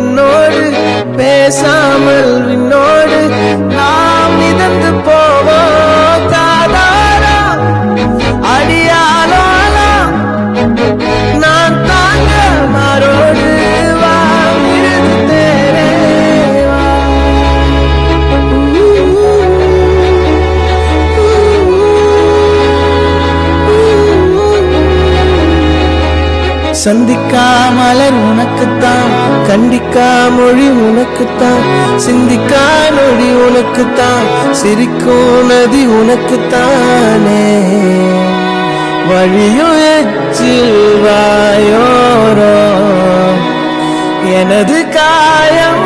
கண்ணோடு பேசாமல் விண்ணோடு நாம் மிதந்து போவோம் காதாரா அடியாலோ நான் தாங்க மாறோடு வா விருது தேரே வா. சந்திக்கா மலர் உனக்குத்தான், கண்டிக்கா மொழி உனக்குத்தான், சிந்திக்கா நொடி உனக்குத்தான், சிரிக்கும் நதி உனக்குத்தானே. வழியும் எச்சில் வாயோரோ எனது காயம்